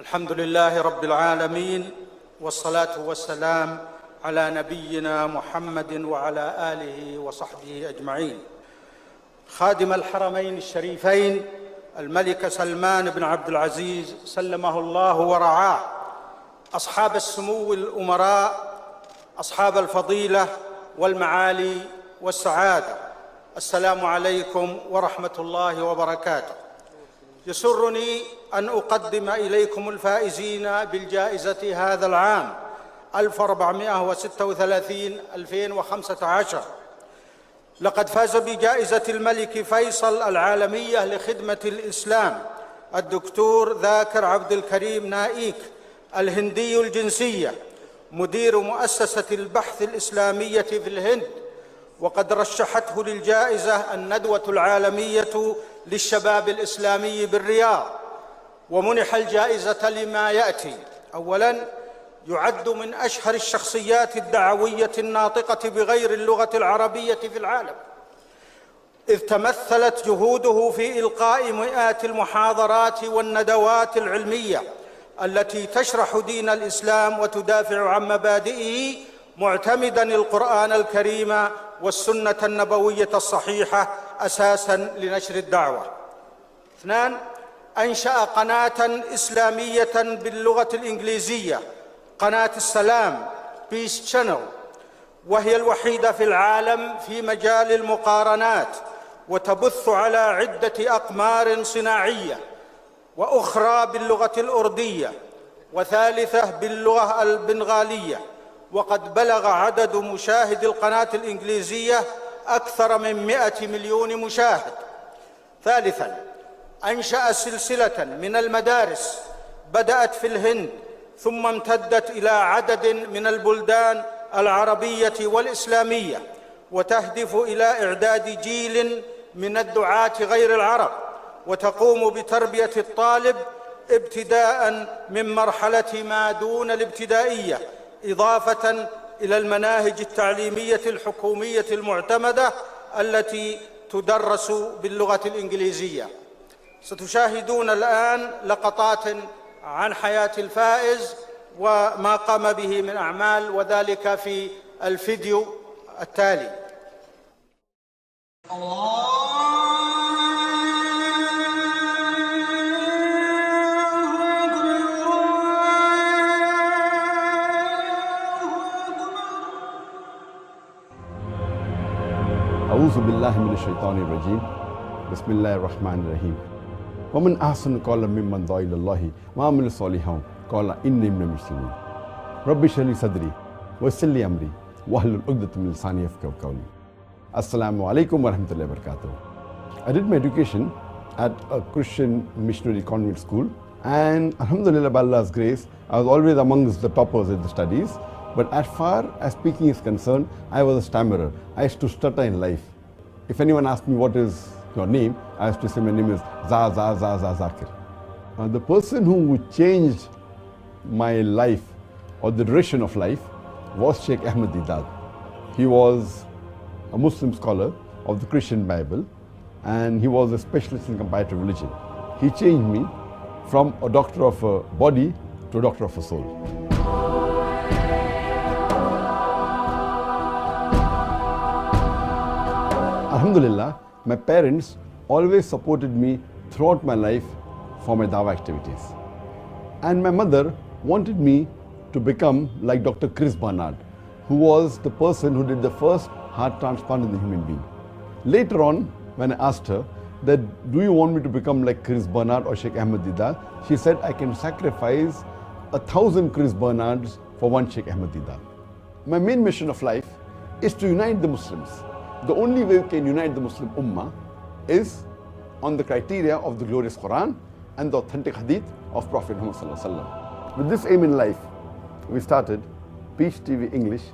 الحمد لله رب العالمين، والصلاة والسلام على نبينا محمد وعلى آله وصحبه أجمعين. خادم الحرمين الشريفين الملك سلمان بن عبد العزيز سلمه الله ورعاه، أصحاب السمو الأمراء، أصحاب الفضيلة والمعالي والسعادة، السلام عليكم ورحمة الله وبركاته. يسرني أن أقدم إليكم الفائزين بالجائزة هذا العام 1436-2015. لقد فاز بجائزة الملك فيصل العالمية لخدمة الإسلام الدكتور ذاكر عبد الكريم نائيك، الهندي الجنسية، مدير مؤسسة البحث الإسلامية في الهند، وقد رشحته للجائزة الندوة العالمية للشباب الإسلامي بالرياض، ومنح الجائزة لما يأتي. أولاً، يعد من أشهر الشخصيات الدعوية الناطقة بغير اللغة العربية في العالم، إذ تمثلت جهوده في إلقاء مئات المحاضرات والندوات العلمية التي تشرح دين الإسلام وتدافع عن مبادئه، معتمداً القرآن الكريم والسنة النبوية الصحيحة أساساً لنشر الدعوة. اثنان، أنشأ قناة إسلامية باللغة الإنجليزية، قناة السلام بيس شانل، وهي الوحيدة في العالم في مجال المقارنات، وتبث على عدة أقمار صناعية، وأخرى باللغة الأردية، وثالثة باللغة البنغالية. وقد بلغ عدد مشاهدي القناة الإنجليزية أكثر من 100 مليون مشاهد. ثالثاً، أنشأ سلسلة من المدارس بدأت في الهند ثم امتدت إلى عدد من البلدان العربية والإسلامية، وتهدف إلى إعداد جيل من الدعاة غير العرب، وتقوم بتربية الطالب ابتداءً من مرحلة ما دون الابتدائية، إضافة إلى المناهج التعليمية الحكومية المعتمدة التي تدرس باللغة الإنجليزية. ستشاهدون الآن لقطات عن حياة الفائز وما قام به من أعمال، وذلك في الفيديو التالي. أعوذ بالله من الشيطان الرجيم. بسم الله الرحمن الرحيم. ومن أحسن قولا ممن دعا إلى الله وعمل صالحا قال إني من المسلمين. رب اشرح لي صدري ويسر لي أمري واحلل عقدة من لساني يفقهوا قولي. Assalamu alaikum wa rahmatullahi wa barakatuh. I did my education at a Christian missionary convent school, and alhamdulillah, by Allah's grace, I was always amongst the toppers in the studies. But as far as speaking is concerned, I was a stammerer. I used to stutter in life. If anyone asked me what is your name, I used to say my name is Zakir. The person who changed my life or the direction of life was Sheikh Ahmed Deedat. He was a Muslim scholar of the Christian Bible, and he was a specialist in comparative religion. He changed me from a doctor of a body to a doctor of a soul. Alhamdulillah, my parents always supported me throughout my life for my dawah activities. And my mother wanted me to become like Dr. Chris Barnard, who was the person who did the first heart transplant in the human being. Later on, when I asked her that, do you want me to become like Chris Barnard or Sheikh Ahmed Deedat? She said, I can sacrifice 1,000 Chris Barnards for one Sheikh Ahmed Deedat. My main mission of life is to unite the Muslims. The only way we can unite the Muslim Ummah is on the criteria of the glorious Quran and the authentic hadith of Prophet Muhammad Sallallahu Alaihi Wasallam. With this aim in life, we started Peace TV English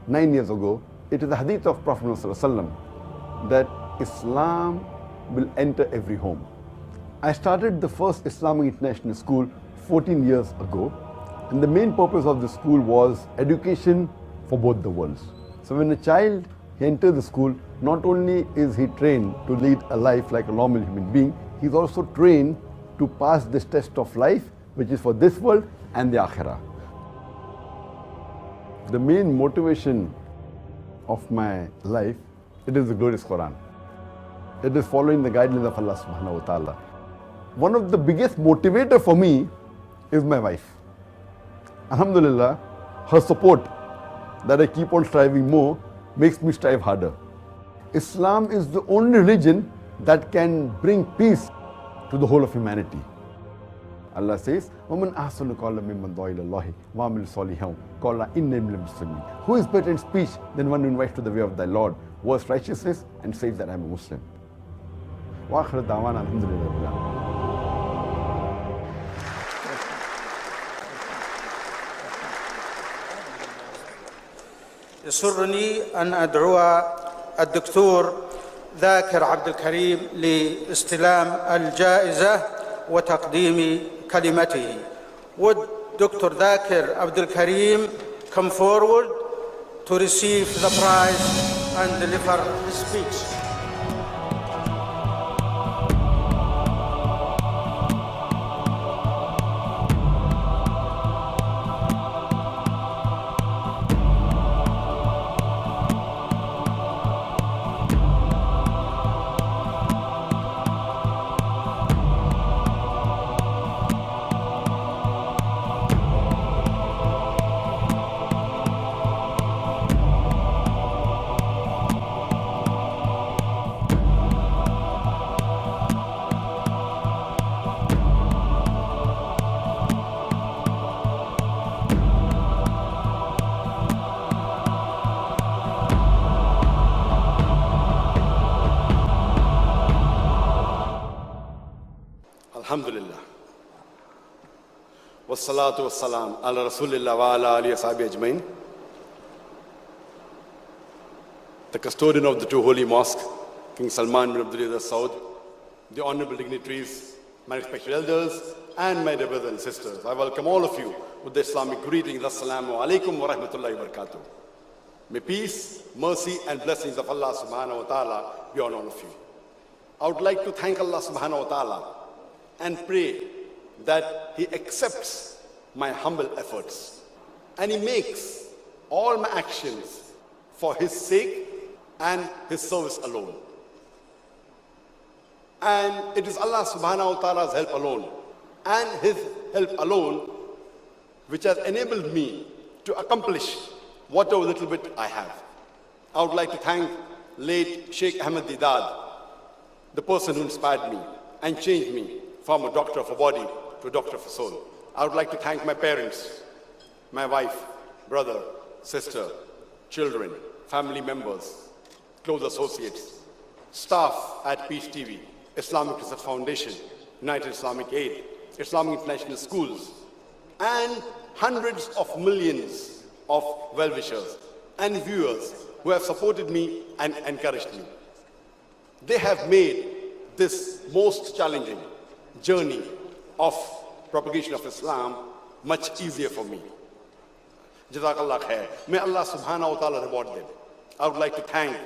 9 years ago. It is the hadith of Prophet Muhammad Sallallahu Alaihi Wasallam that Islam will enter every home. I started the first Islamic International School 14 years ago, and the main purpose of the school was education for both the worlds. So when a child enters the school, not only is he trained to lead a life like a normal human being, he is also trained to pass this test of life which is for this world and the akhirah. The main motivation of my life, it is the glorious Quran. It is following the guidelines of Allah subhanahu wa ta'ala. One of the biggest motivator for me is my wife. Alhamdulillah, her support that I keep on striving more makes me strive harder. Islam is the only religion that can bring peace to the whole of humanity. Allah says, وَمَنْ أَحْسَنُ قَوْلًا مِمَّنْ دَعَا إِلَى اللَّهِ وَعَمِلَ صَالِحًا قَالَ إِنِّي مِنَ الْمُسْلِمِينَ. Who is better in speech than one who invites to the way of thy Lord, works righteousness, and says that I am a Muslim? وآخر دعوانا الحمد لله رب العالمين. يسرني أن أدعو الدكتور ذاكر عبد الكريم لاستلام الجائزة وتقديم كلمته. Would Dr. Dhakir Abdul Karim come forward to receive the prize and deliver his speech? Alhamdulillah. Wassalatu wassalam ala Rasulillah wa ala alihi ashabi ajmain. The custodian of the two holy mosques, King Salman bin Abdulaziz Al Saud, the honorable dignitaries, my respected elders, and my dear brothers and sisters, I welcome all of you with the Islamic greetings. Assalamu alaikum wa rahmatullahi wa barakatuh. May peace, mercy, and blessings of Allah subhanahu wa ta'ala be on all of you. I would like to thank Allah subhanahu wa ta'ala and pray that He accepts my humble efforts and He makes all my actions for His sake and His service alone. And it is Allah subhanahu wa ta'ala's help alone and His help alone which has enabled me to accomplish whatever little bit I have. I would like to thank late Sheikh Ahmed Deedat, the person who inspired me and changed me from a doctor of a body to a doctor of a soul. I would like to thank my parents, my wife, brother, sister, children, family members, close associates, staff at Peace TV, Islamic Research Foundation, United Islamic Aid, Islamic International Schools, and hundreds of millions of well-wishers and viewers who have supported me and encouraged me. They have made this most challenging journey of propagation of Islam much easier for me. Jazakallah khair. May Allah subhanahu wa ta'ala reward them. I would like to thank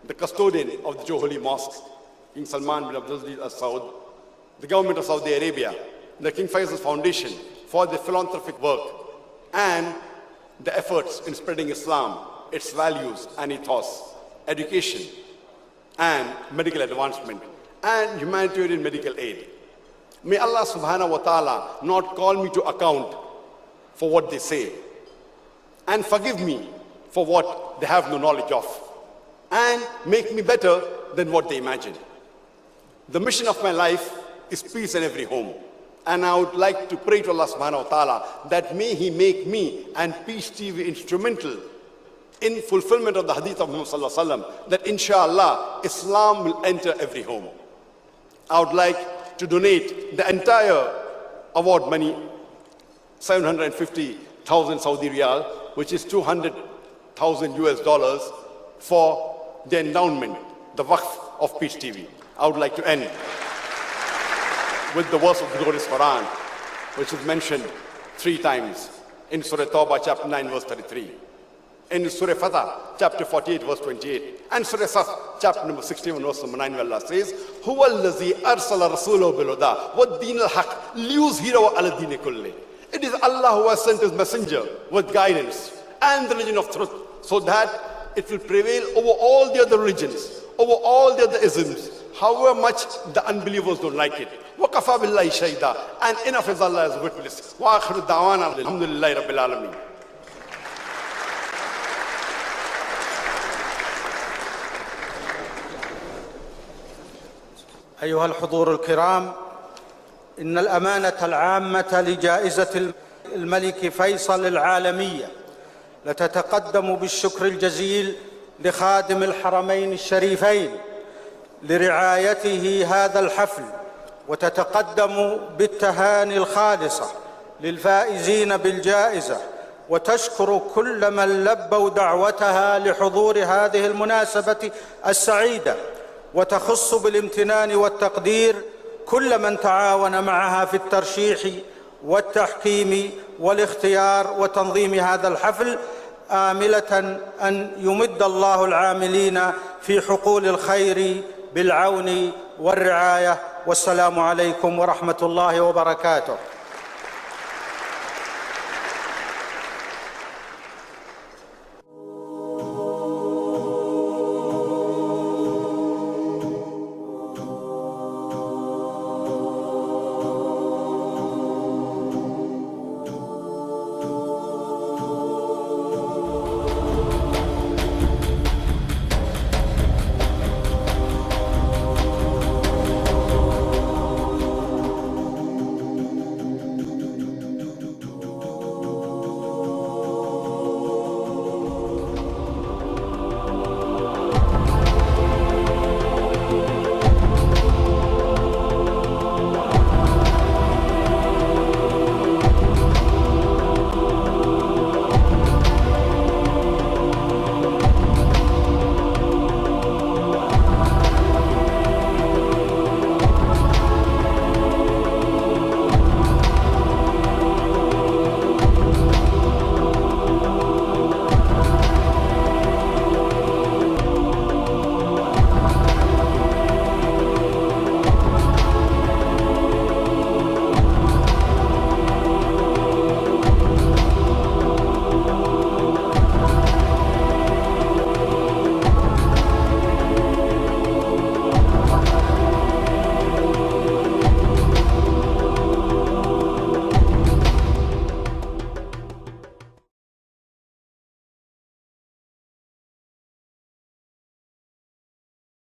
the custodian of the two holy mosques, King Salman bin Abdulaziz Al Saud, the government of Saudi Arabia, the King Faisal Foundation for their philanthropic work and the efforts in spreading Islam, its values and ethos, education and medical advancement and humanitarian medical aid. May Allah subhanahu wa ta'ala not call me to account for what they say and forgive me for what they have no knowledge of and make me better than what they imagine. The mission of my life is peace in every home. And I would like to pray to Allah subhanahu wa ta'ala that may He make me and Peace TV instrumental in fulfillment of the hadith of Muhammad sallallahu alaihi wasallam, that inshallah Islam will enter every home. I would like to donate the entire award money, 750,000 Saudi Riyal, which is 200,000 US dollars, for the endowment, the waqf of Peace TV. I would like to end with the verse of the glorious Quran, which is mentioned 3 times in Surah Tawbah, chapter 9, verse 33. in Surah Fatah, chapter 48, verse 28, and Surah Saf, chapter number 61, verse number 9, where Allah says, هُوَ الَّذِي أَرْسَلَ رَسُولَهُ بِالْهُدَى وَالدِّينِ الْحَقِّ لِيُظْهِرَهُ عَلَى الدِّينِ كُلِّهِ. It is Allah who has sent His messenger with guidance and the religion of truth, so that it will prevail over all the other religions, over all the other isms, however much the unbelievers don't like it. وَكَفَى بِاللَّهِ شَهِيدًا. And enough is Allah as witness. وَآخِرُ دَعْوَانَا الْحَمْدُ لِلَّهِ رَبِّ الْعَالَمِينَ. أيها الحضور الكرام، إن الأمانة العامة لجائزة الملك فيصل العالمية لتتقدم بالشكر الجزيل لخادم الحرمين الشريفين لرعايته هذا الحفل، وتتقدم بالتهاني الخالصة للفائزين بالجائزة، وتشكر كل من لبوا دعوتها لحضور هذه المناسبة السعيدة، وتخص بالامتنان والتقدير كل من تعاون معها في الترشيح والتحكيم والاختيار وتنظيم هذا الحفل، آملة أن يمد الله العاملين في حقول الخير بالعون والرعاية. والسلام عليكم ورحمة الله وبركاته.